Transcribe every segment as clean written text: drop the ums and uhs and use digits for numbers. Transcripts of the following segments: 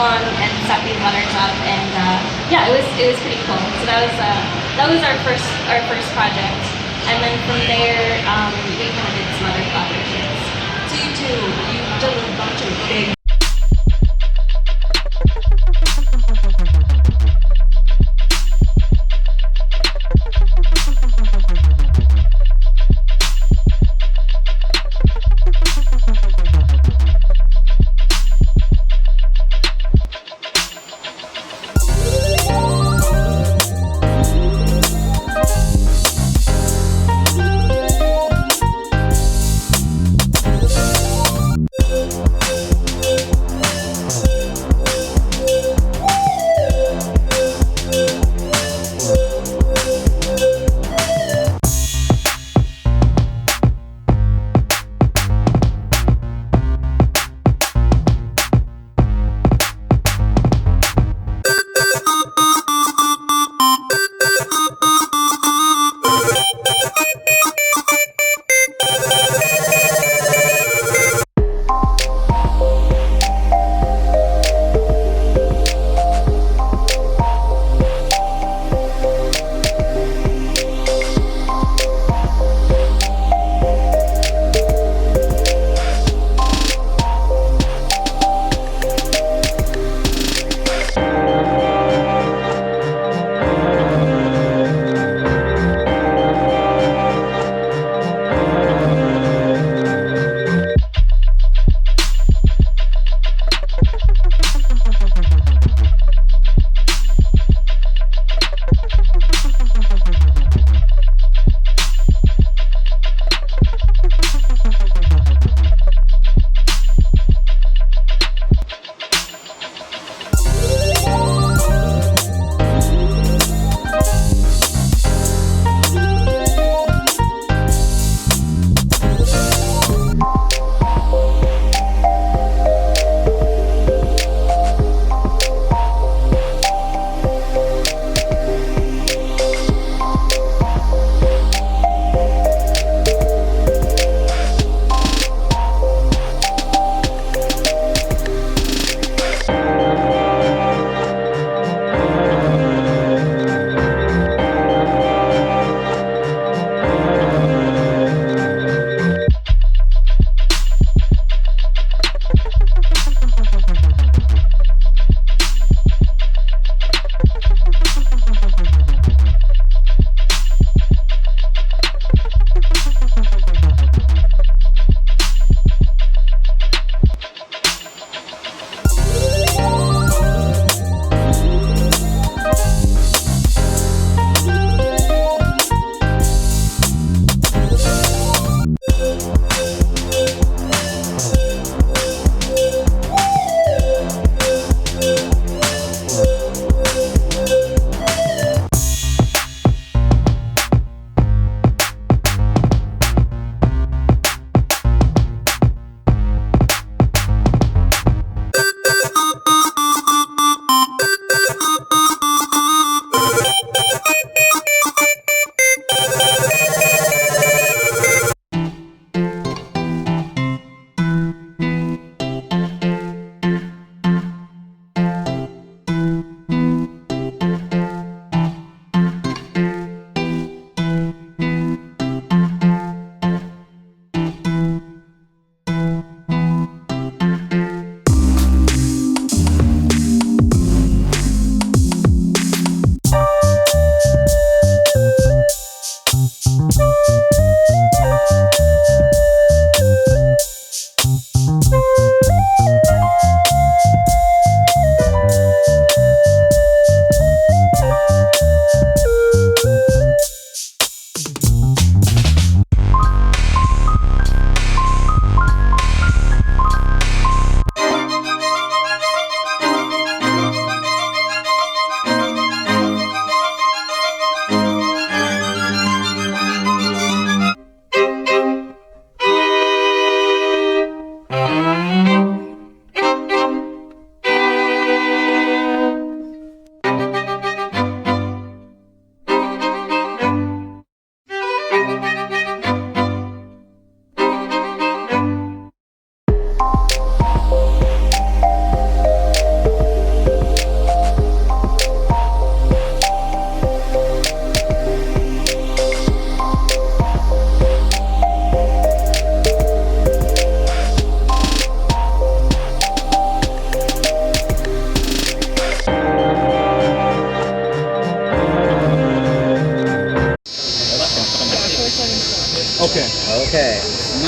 along and set these letters up, and yeah, it was pretty cool. So that was our first project, and then from there we kind of did some other collaborations. So you've done a bunch of big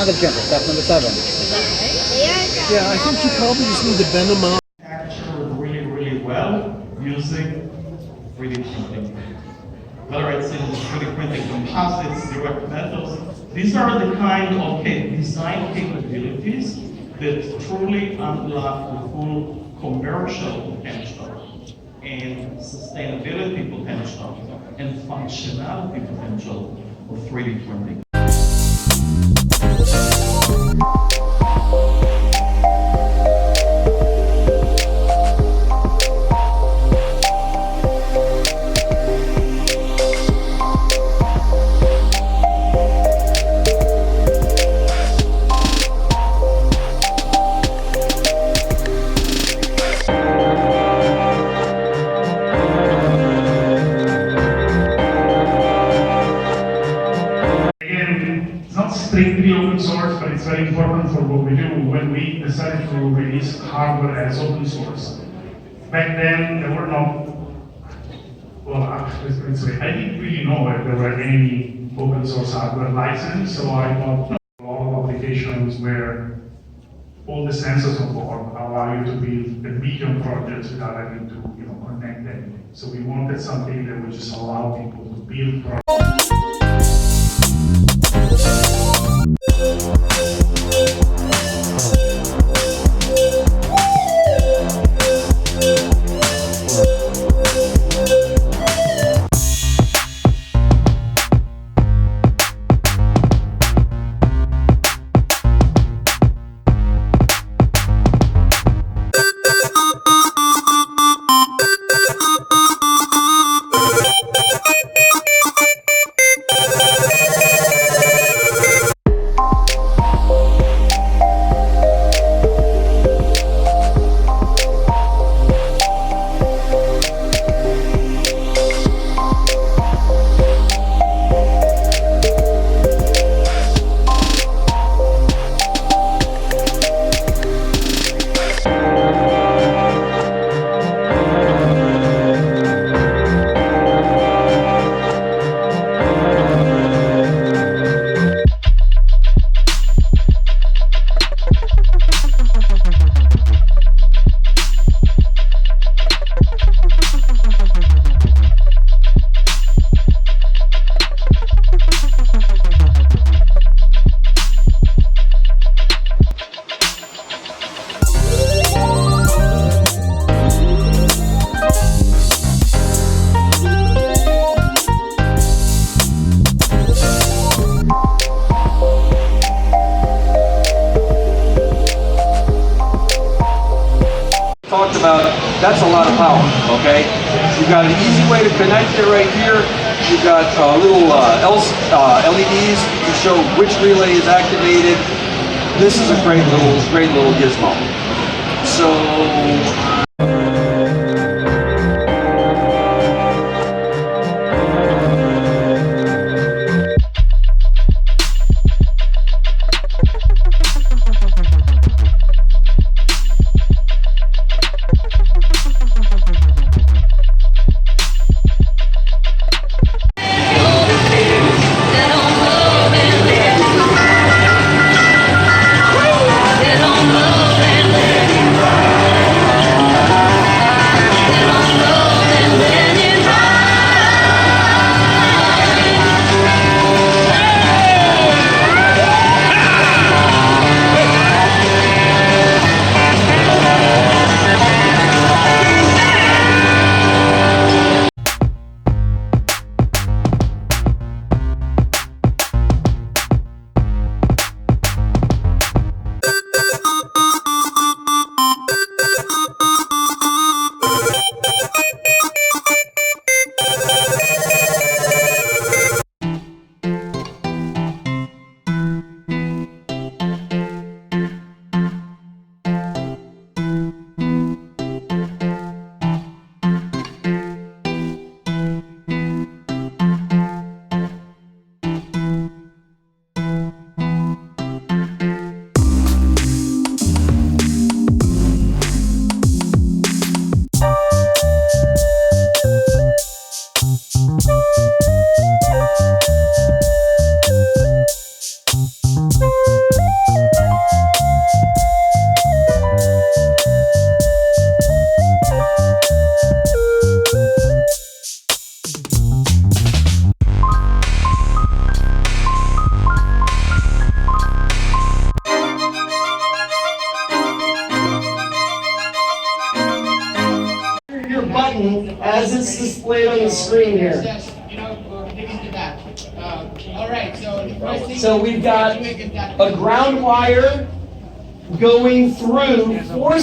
Another jumper, step number 7. Yeah, I think you probably just need to bend them out. Capture really, really well using 3D printing. Whether it's in 3D printing composites, direct metals, these are the kind of design capabilities that truly unlock the full commercial potential and sustainability potential and functionality potential of 3D printing. Strictly open source, but it's very important for what we do. When we decided to release hardware as open source, back then there were no, well, let's say, I didn't really know if there were any open source hardware license, so I thought a lot of applications where all the sensors on board allow you to build a million projects without having to, connect anything. So we wanted something that would just allow people to build projects. Talked about, that's a lot of power, okay? You've got an easy way to connect it right here. You've got little LEDs to show which relay is activated. This is a great little gizmo. So button as it's displayed on the screen here. All right, so the first thing So we've got a ground wire going through 4